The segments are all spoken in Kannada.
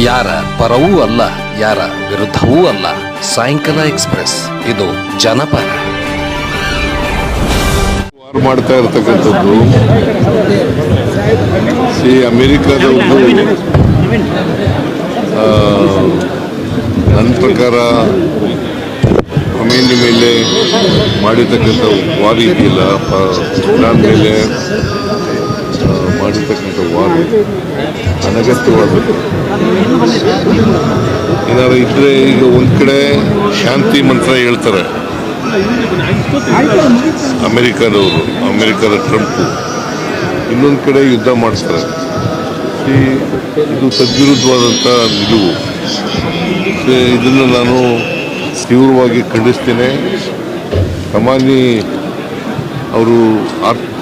ಯಾರ ಪರವೂ ಅಲ್ಲ, ಯಾರ ವಿರುದ್ಧವೂ ಅಲ್ಲ. ಸಾಯಂಕಾಲ ಎಕ್ಸ್ಪ್ರೆಸ್, ಇದು ಜನಪರ. ಮಾಡ್ತಾ ಇರ್ತಕ್ಕಂಥದ್ದು ಅಮೆರಿಕದ ನನ್ನ ಪ್ರಕಾರ ಖಮೇನಿ ಮೇಲೆ ಮಾಡಿರ್ತಕ್ಕಂಥ ವಾರ ಇದೆಯಲ್ಲ, ಇರಾನ್ ಮೇಲೆ ಮಾಡಿರ್ತಕ್ಕಂಥ ವಾರ ಅನಗತ್ಯವಾದದ್ದು. ಏನಾದ್ರು ಇದ್ರೆ ಈಗ ಒಂದು ಕಡೆ ಶಾಂತಿ ಮಂತ್ರ ಹೇಳ್ತಾರೆ ಅಮೆರಿಕದ ಟ್ರಂಪು, ಇನ್ನೊಂದು ಕಡೆ ಯುದ್ಧ ಮಾಡಿಸ್ತಾರೆ. ಇದು ತದ್ವಿರುದ್ಧವಾದಂಥ ನಿಲುವು. ಇದನ್ನು ನಾನು ತೀವ್ರವಾಗಿ ಖಂಡಿಸ್ತೇನೆ. ಖಮೇನಿ ಅವರು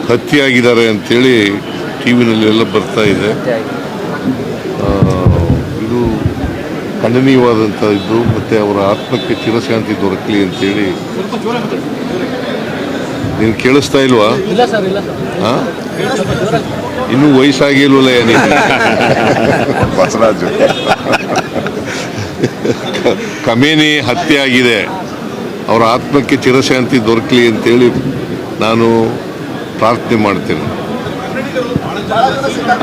ಹತ್ಯೆಯಾಗಿದ್ದಾರೆ ಅಂತೇಳಿ ಟಿ ವಿನಲ್ಲೆಲ್ಲ ಬರ್ತಾ ಇದೆ. ಇದು ಖಂಡನೀಯವಾದಂಥ ಇದ್ದು, ಮತ್ತು ಅವರ ಆತ್ಮಕ್ಕೆ ಚಿರಶಾಂತಿ ದೊರಕಲಿ ಅಂತೇಳಿ. ನೀನು ಕೇಳಿಸ್ತಾ ಇಲ್ವಾ? ಹಾಂ, ಇನ್ನೂ ವಯಸ್ಸಾಗಿಲ್ವಲ್ಲ ಬಸವರಾಜು. ಖಮೇನಿ ಹತ್ಯೆ ಆಗಿದೆ, ಅವರ ಆತ್ಮಕ್ಕೆ ಚಿರಶಾಂತಿ ದೊರಕಲಿ ಅಂತೇಳಿ ನಾನು ಪ್ರಾರ್ಥನೆ ಮಾಡ್ತೇನೆ.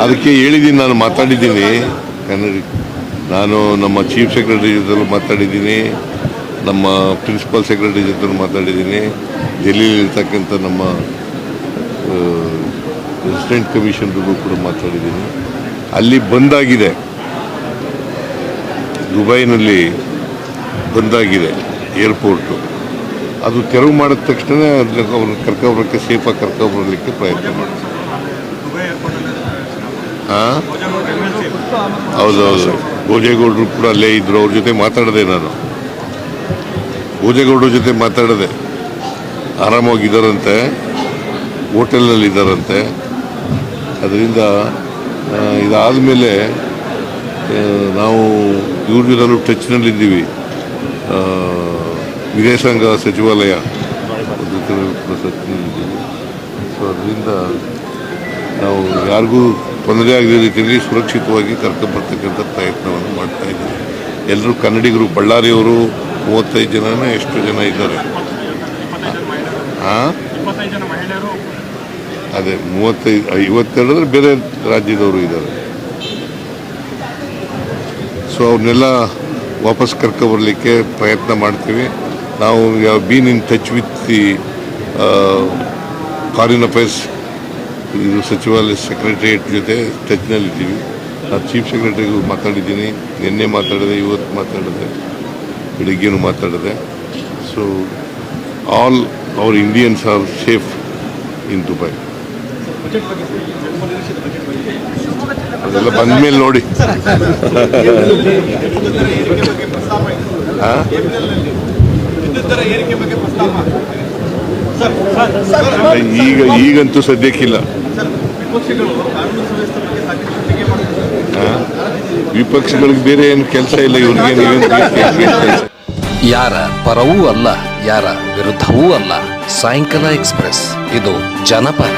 ಅದಕ್ಕೆ ಹೇಳಿದ್ದೀನಿ, ನಾನು ಮಾತಾಡಿದ್ದೀನಿ ಕನ್ನಡ. ನಾನು ನಮ್ಮ ಚೀಫ್ ಸೆಕ್ರೆಟರಿ ಜೊತೆ ಮಾತಾಡಿದ್ದೀನಿ, ನಮ್ಮ ಪ್ರಿನ್ಸಿಪಲ್ ಸೆಕ್ರೆಟರಿ ಜೊತೆ ಮಾತಾಡಿದ್ದೀನಿ, ಡೆಲ್ಲಿಲಿರ್ತಕ್ಕಂಥ ನಮ್ಮ ರೆಸಿಡೆಂಟ್ ಕಮಿಷನರ್ಗೂ ಕೂಡ ಮಾತಾಡಿದ್ದೀನಿ. ಅಲ್ಲಿ ಬಂದಾಗಿದೆ, ದುಬೈನಲ್ಲಿ ಬಂದಾಗಿದೆ ಏರ್ಪೋರ್ಟು. ಅದು ತೆರವು ಮಾಡಿದ ತಕ್ಷಣ ಅವ್ರನ್ನ ಕರ್ಕೊಬರೋಕ್ಕೆ, ಸೇಫಾಗಿ ಕರ್ಕೊಬರಲಿಕ್ಕೆ ಪ್ರಯತ್ನ ಮಾಡ್ತೀವಿ. ಹಾಂ, ಹೌದೌದು. ಭೋಜೇಗೌಡರು ಕೂಡ ಅಲ್ಲೇ ಇದ್ದರು, ಅವ್ರ ಜೊತೆ ಮಾತಾಡಿದೆ ನಾನು. ಭೋಜೇಗೌಡರ ಜೊತೆ ಮಾತಾಡಿದೆ, ಆರಾಮಾಗಿದ್ದಾರಂತೆ, ಹೋಟೆಲ್ನಲ್ಲಿ ಇದ್ದಾರಂತೆ. ಅದರಿಂದ ಇದಾದ ಮೇಲೆ ನಾವು ಇವ್ರ ಜೊತೆಲೂ ಟಚ್ನಲ್ಲಿದ್ದೀವಿ. ವಿದೇಶಾಂಗ ಸಚಿವಾಲಯ ಟಚ್ನಲ್ಲಿದ್ದೀವಿ. ಸೊ ಅದರಿಂದ ನಾವು ಯಾರಿಗೂ ತೊಂದರೆ ಆಗದ ರೀತಿಯಲ್ಲಿ ಸುರಕ್ಷಿತವಾಗಿ ಕರ್ಕೊಂಡ್ಬರ್ತಕ್ಕಂಥ ಪ್ರಯತ್ನವನ್ನು ಮಾಡ್ತಾ ಇದ್ದೀವಿ. ಎಲ್ಲರೂ ಕನ್ನಡಿಗರು. ಬಳ್ಳಾರಿಯವರು 35 ಜನನೇ ಎಷ್ಟು ಜನ ಇದ್ದಾರೆ? ಹಾಂ, ಅದೇ 52 ಬೇರೆ ರಾಜ್ಯದವರು ಇದ್ದಾರೆ. ಸೊ ಅವ್ರನ್ನೆಲ್ಲ ವಾಪಸ್ ಕರ್ಕೊಬರಲಿಕ್ಕೆ ಪ್ರಯತ್ನ ಮಾಡ್ತೀವಿ. ನಾವು been in touch with the foreign affairs ಇದು ಸಚಿವಾಲಯ ಸೆಕ್ರೆಟರಿಯೇಟ್ ಜೊತೆ ಟಚ್ನಲ್ಲಿದ್ದೀವಿ. ನಾನು ಚೀಫ್ ಸೆಕ್ರೆಟರಿಗೂ ಮಾತಾಡಿದ್ದೀನಿ, ನಿನ್ನೆ ಮಾತಾಡಿದೆ, ಇವತ್ತು ಮಾತಾಡಿದೆ, ಬೆಳಿಗ್ಗೆನೂ ಮಾತಾಡಿದೆ. So all our Indians are safe in Dubai. ಅದೆಲ್ಲ ಬಂದಮೇಲೆ ನೋಡಿ. ಈಗಂತೂ ಸದ್ಯಕ್ಕಿಲ್ಲ. ವಿಪಕ್ಷಗಳಿಗೆ ಬೇರೆ ಏನು ಕೆಲಸ ಇಲ್ಲ, ಇವ್ರಿಗೆ. ಯಾರ ಪರವೂ ಅಲ್ಲ, ಯಾರ ವಿರುದ್ಧವೂ ಅಲ್ಲ. ಸಾಯಂಕಾಲ ಎಕ್ಸ್ಪ್ರೆಸ್, ಇದು ಜನಪರ.